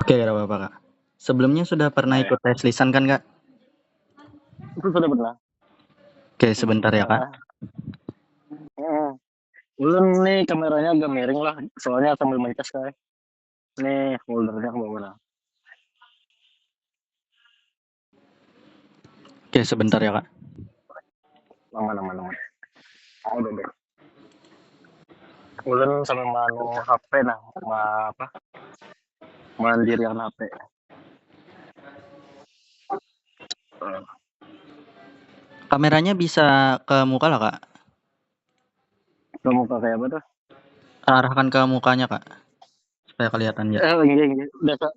Oke, gak apa-apa, Kak. Sebelumnya sudah pernah Oke, ikut tes lisan kan, Kak? itu sudah pernah. Oke, sebentar ya, Kak. Heeh. Ulun nih kameranya agak miring lah, soalnya sambil mencas kayak. Nih foldernya ke bawah lah. Oke, sebentar ya, Kak. Aman, aman, aman. Oh, udah deh. Ulun sambil manu HP nah, apa? Mandirian HP. Kameranya bisa ke muka lah, Kak. Kamu pakai apa tuh? Arahkan ke mukanya, Kak, supaya kelihatan ya. Iya, iya. Dasar,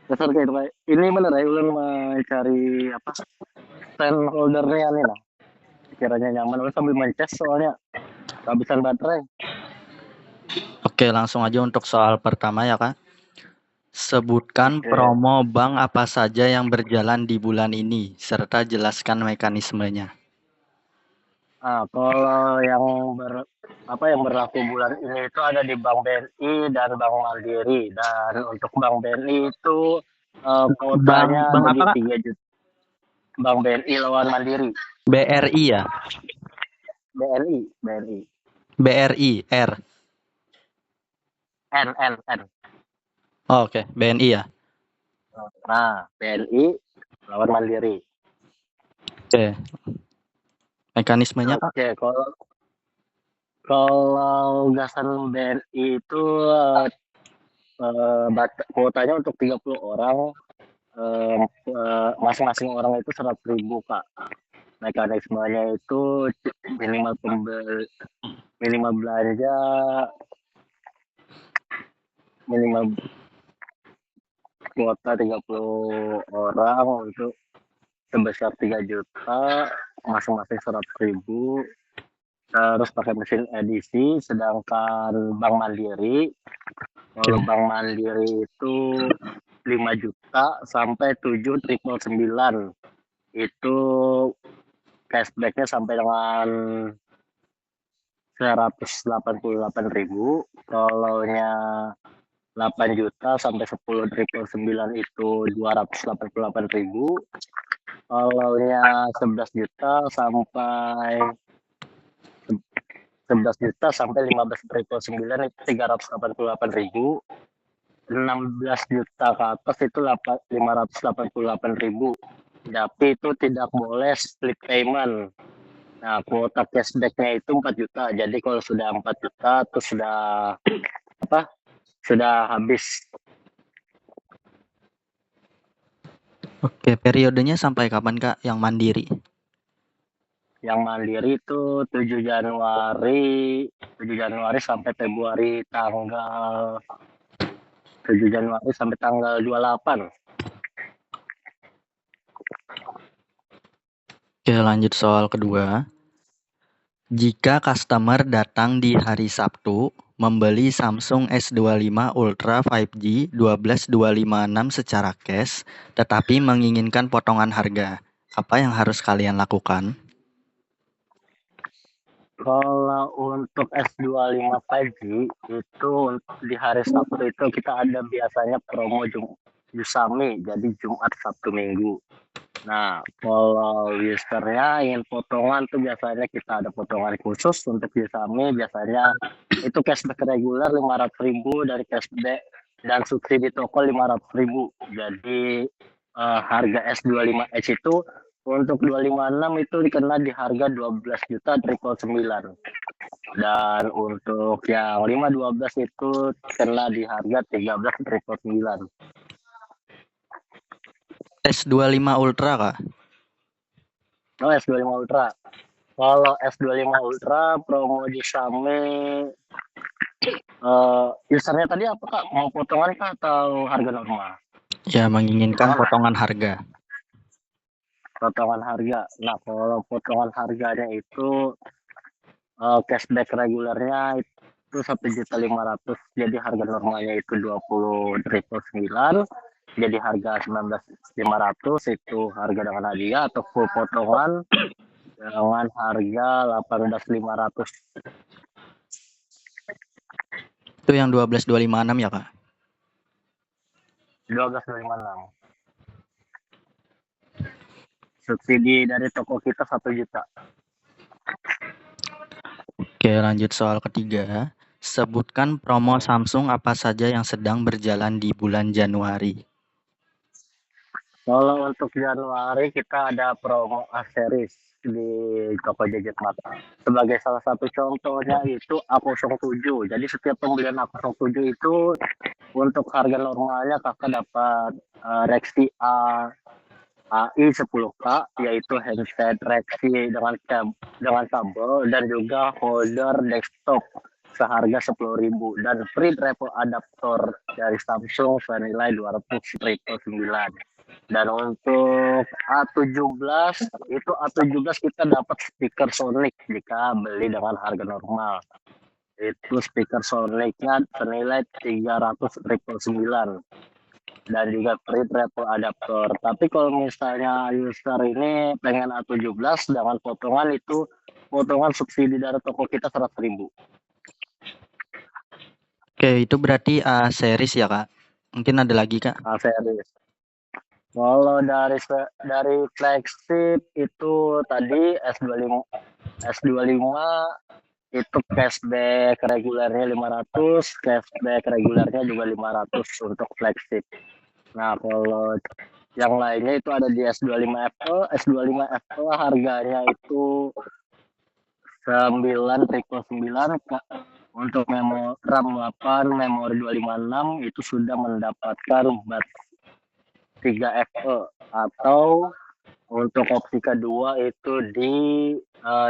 dasar kayak itu kayak. Ini bener ya, ulun mau cari apa? Stand holdernya nih lah. Kiranya nyaman. Ulun sambil mencas soalnya kehabisan baterai. Oke, langsung aja untuk soal pertama ya, Kak. Sebutkan Oke. promo bank apa saja yang berjalan di bulan ini, serta jelaskan mekanismenya. Nah, kalau yang yang berlaku bulan ini itu ada di Bank BNI dan Bank Mandiri. Dan untuk Bank BNI itu Bank kuotanya bank apa, bagi Kak? 3 juta. Bank BNI lawan Mandiri. BRI ya? BNI, BNI. BRI, R. N. Oh, oke, BNI ya. Nah, BNI lawan Mandiri. Oke, mekanismenya, Kak. Oke, kalau kalau gasan BNI itu kuotanya untuk 30 orang, masing-masing orang itu 100.000 Kak. Mekanismenya itu minimal minimal belanja, minimal kuota 30 orang untuk sebesar 3 juta, masing-masing 100.000. Terus pakai mesin edisi. Sedangkan Bank Mandiri, Oke. kalau Bank Mandiri itu 5 juta sampai 7.999, itu cashbacknya sampai dengan 188.000. Kalau nya 8 juta sampai 10.999 itu 288.000. Kalau nya 11 juta sampai 15.999 itu 388.000. 16 juta ke atas itu 588.000. Tapi itu tidak boleh split payment. Nah, kuota cashbacknya itu 4 juta. Jadi kalau sudah 4 juta terus sudah habis. Oke, periodenya sampai kapan, Kak, yang mandiri? Yang mandiri itu 7 Januari sampai Februari, 7 Januari sampai tanggal 28. Oke, lanjut soal kedua. Jika customer datang di hari Sabtu, membeli Samsung S25 Ultra 5G 12256 secara cash, tetapi menginginkan potongan harga, apa yang harus kalian lakukan? Kalau untuk S25 5G itu di hari Sabtu itu kita ada biasanya promo Jusami, jadi Jumat Sabtu Minggu. Nah, kalau usernya ingin potongan tuh biasanya kita ada potongan khusus untuk Jusami. Biasanya itu cashback reguler 500.000 dari cashback dan subsidi toko 500.000. Jadi harga S25H itu untuk 256 itu dikena di harga 12 juta 999. Dan untuk yang 512 itu kena di harga 13 999. S25 Ultra, Kak? Oh, S25 Ultra. Kalau S25 Ultra promo di Xiaomi, usernya tadi apa Kak? Mau potongan kah atau harga normal? Ya, menginginkan potongan harga. Potongan harga. Nah, kalau potongan harganya itu cashback regulernya itu 1.500.000. Jadi harga normalnya itu 20.999. Jadi harga 19.500 itu harga dengan hadiah atau full potongan dengan harga 18.500. Itu yang 12256 ya, Kak? 12,256. Subsidi dari toko kita 1 juta. Oke, lanjut soal ketiga. Sebutkan promo Samsung apa saja yang sedang berjalan di bulan Januari. Kalau untuk Januari kita ada promo A-series di toko Gadget Mart. Sebagai salah satu contohnya itu A07. Jadi setiap pembelian A07 itu untuk harga normalnya kakak dapat Rexi AI 10K, yaitu handset Rexi dengan kabel dan juga holder desktop seharga 10.000 dan free travel adaptor dari Samsung senilai 200.999. Dan untuk A17 itu A17 kita dapat speaker Sonic jika beli dengan harga normal. Itu speaker Sonicnya senilai 300.999 dan juga free travel adaptor. Tapi kalau misalnya user ini pengen A17 dengan potongan itu potongan subsidi dari toko kita 100.000. Oke, itu berarti A series ya, Kak? Mungkin ada lagi, Kak? A-series. Kalau dari flagship itu tadi S25 itu cashback regulernya 500, cashback regulernya juga 500 untuk flagship. Nah, kalau yang lainnya itu ada di S25 FE. S25 FE harganya itu 9.999. Untuk RAM 8, memori 256 itu sudah mendapatkan bat 3 FE, atau untuk opsi kedua itu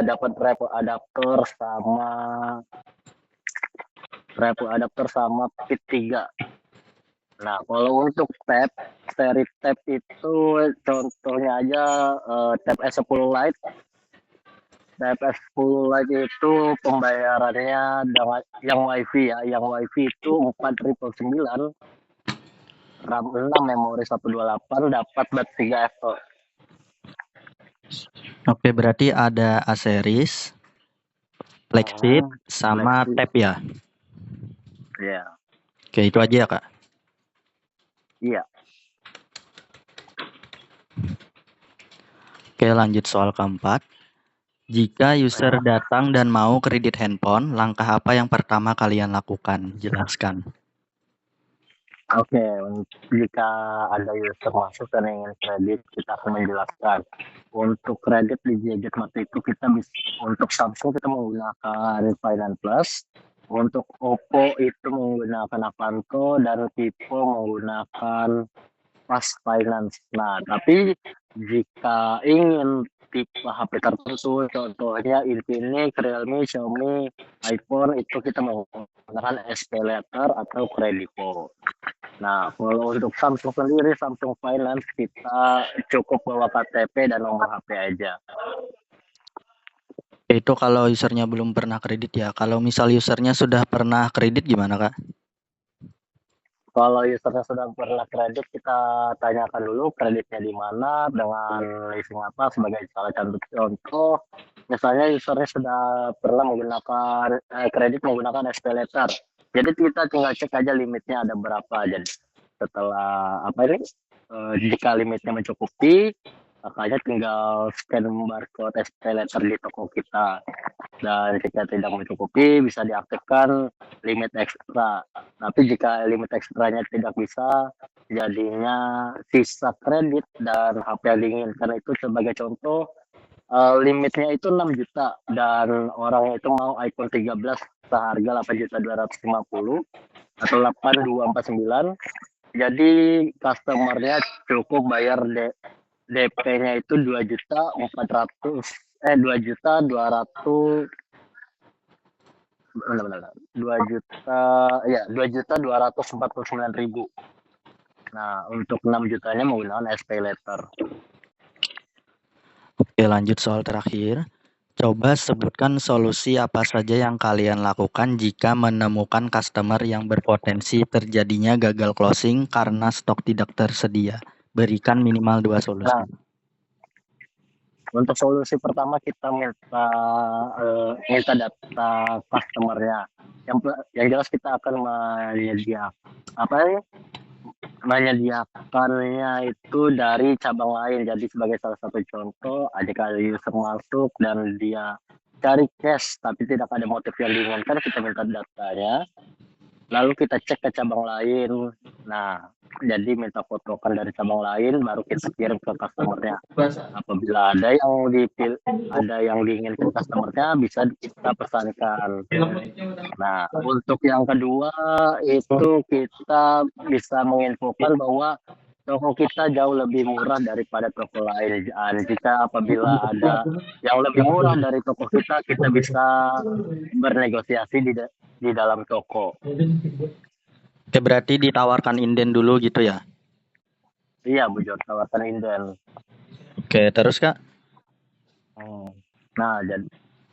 dapat travel adapter sama pit 3. Nah, kalau untuk seri tab itu contohnya aja tab S10 Lite. Tab S10 Lite itu pembayarannya dengan yang WiFi ya, yang WiFi itu 4.999, RAM 6, memori 128, dapat bat 3 FE. Oke, berarti ada A series, flagship, sama Flagship. tab ya? Ya. Oke, itu aja ya, Kak? Iya. Oke, lanjut soal keempat. Jika user datang dan mau kredit handphone, langkah apa yang pertama kalian lakukan? Jelaskan. Oke, jika ada user masuk dan ingin kredit, kita akan menjelaskan. Untuk kredit di Gadget Mart itu kita bisa, untuk Samsung kita menggunakan Finance Plus, untuk Oppo itu menggunakan Avanto, dan Vivo menggunakan Fast Finance. Nah, tapi jika ingin tipe HP tertentu, contohnya Infinix, Realme, Xiaomi, iPhone, itu kita menggunakan SPayLater atau Kredivo. Nah, kalau untuk Samsung sendiri, Samsung Finance kita cukup bawa KTP dan nomor HP aja. Itu kalau usernya belum pernah kredit ya. Kalau misal usernya sudah pernah kredit gimana, Kak? Kalau usernya sudah pernah kredit, kita tanyakan dulu kreditnya di mana, dengan leasing apa, sebagai salah satu contoh. Misalnya usernya sudah pernah menggunakan kredit menggunakan SPayLater. Jadi kita tinggal cek aja limitnya ada berapa. Jadi setelah jika limitnya mencukupi, makanya tinggal scan barcode SPayLater di toko kita. Dan jika tidak mencukupi, bisa diaktifkan limit ekstra. Tapi jika limit ekstranya tidak bisa, jadinya sisa kredit dan HP yang diinginkan itu, sebagai contoh, limitnya itu 6 juta dan orang itu mau iPhone 13 seharga 8.250.000 atau 8.249. Jadi customernya cukup bayar DP-nya itu 2.400 2.200 2.249.000. Nah, untuk 6 jutanya menggunakan SPayLater. Oke, lanjut soal terakhir. Coba sebutkan solusi apa saja yang kalian lakukan jika menemukan customer yang berpotensi terjadinya gagal closing karena stok tidak tersedia. Berikan minimal 2 solusi. Nah, untuk solusi pertama kita minta data customernya. Yang jelas kita akan menyediakannya itu dari cabang lain. Jadi sebagai salah satu contoh, jika user masuk dan dia cari cash tapi tidak ada motif yang diinginkan, kita minta datanya, lalu kita cek ke cabang lain. Nah, jadi minta fotokan dari cabang lain, baru kita kirim ke customernya. Apabila ada yang diinginkan customernya, bisa kita pesankan. Nah, untuk yang kedua itu kita bisa menginfokan bahwa toko kita jauh lebih murah daripada toko lain. Jika apabila ada yang lebih murah dari toko kita, kita bisa bernegosiasi di dalam toko. Oke, berarti ditawarkan inden dulu gitu ya? Iya, bujur, tawarkan inden. Oke, terus Kak? Nah, jadi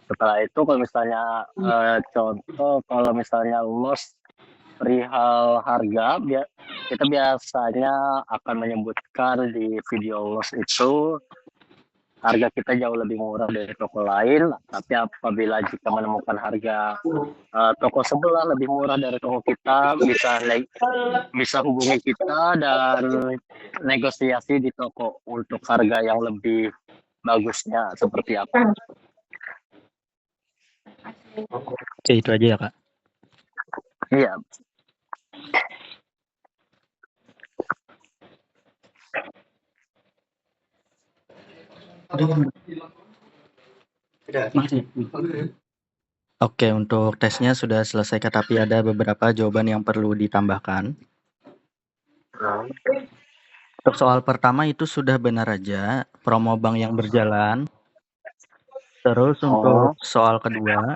setelah itu kalau misalnya contoh, kalau misalnya loss perihal harga, kita biasanya akan menyebutkan di video loss itu harga kita jauh lebih murah dari toko lain, tapi apabila jika menemukan harga toko sebelah lebih murah dari toko kita, bisa hubungi kita dan negosiasi di toko untuk harga yang lebih bagusnya seperti apa. Oke, itu aja ya Kak. Iya. Oke, untuk tesnya sudah selesai Kak, tapi ada beberapa jawaban yang perlu ditambahkan. Untuk soal pertama itu sudah benar aja, promo bank yang berjalan. Terus untuk soal kedua,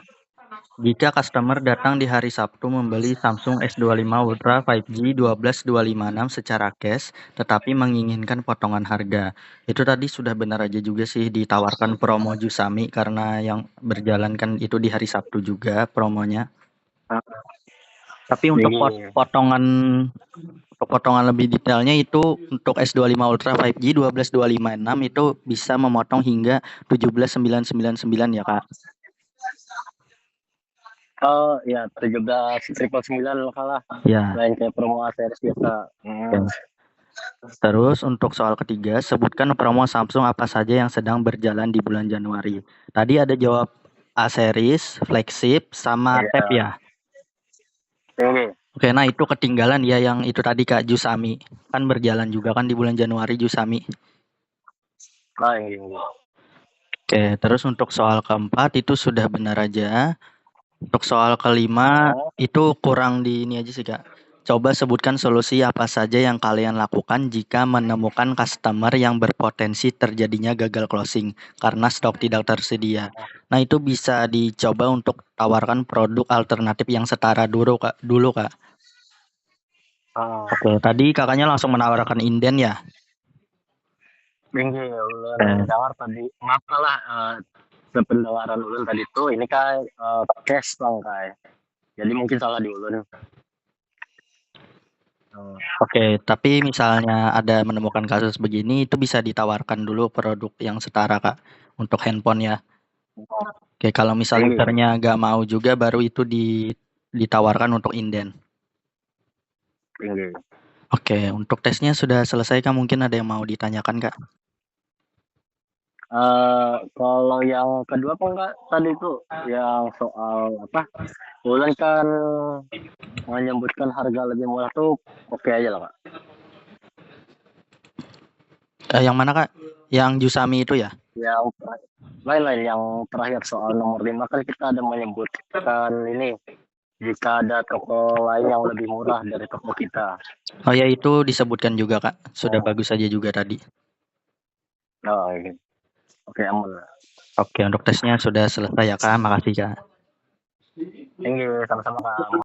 jika customer datang di hari Sabtu membeli Samsung S25 Ultra 5G 12256 secara cash, tetapi menginginkan potongan harga. Itu tadi sudah benar aja juga sih, ditawarkan promo Jusami karena yang berjalan kan itu di hari Sabtu juga promonya. Tapi untuk potongan lebih detailnya itu untuk S25 Ultra 5G 12256 itu bisa memotong hingga 17.999 ya Kak. Oh ya, 17.999 kalah. Ya. Lain kayak promo series biasa. Terus untuk soal ketiga, sebutkan promo Samsung apa saja yang sedang berjalan di bulan Januari. Tadi ada jawab A series, flagship, sama tab ya. Oke, nah itu ketinggalan ya yang itu tadi Kak, Jusami. Kan berjalan juga kan di bulan Januari Jusami. Oke, terus untuk soal keempat itu sudah benar aja. Untuk soal kelima itu kurang di ini aja sih Kak. Coba sebutkan solusi apa saja yang kalian lakukan jika menemukan customer yang berpotensi terjadinya gagal closing karena stok tidak tersedia. Nah, itu bisa dicoba untuk tawarkan produk alternatif yang setara dulu Kak. Oke, tadi kakaknya langsung menawarkan inden ya? Tinggi, ulun dengar tadi. Maaf lah, sependengaran ulun tadi tuh ini kan cash bang kai. Jadi mungkin salah di ulun. Oke, tapi misalnya ada menemukan kasus begini, itu bisa ditawarkan dulu produk yang setara Kak untuk handphone ya. Oke, kalau misalnya usernya nggak mau juga, baru itu ditawarkan untuk inden. Oke, untuk tesnya sudah selesai Kak, mungkin ada yang mau ditanyakan Kak? Kalau yang kedua apa enggak tadi tuh yang soal apa? Ulun kan menyebutkan harga lebih murah tuh oke aja lah Kak. Yang mana Kak? Yang Jusami itu ya? Yang lain-lain yang terakhir soal nomor 5 kan kita ada menyebutkan ini jika ada toko lain yang lebih murah dari toko kita. Oh ya, itu disebutkan juga Kak. Sudah bagus saja juga tadi. Oh, iya. Oke, aman. Oke, untuk tesnya sudah selesai ya Kak. Makasih Kak. Thank you, sama-sama Kak.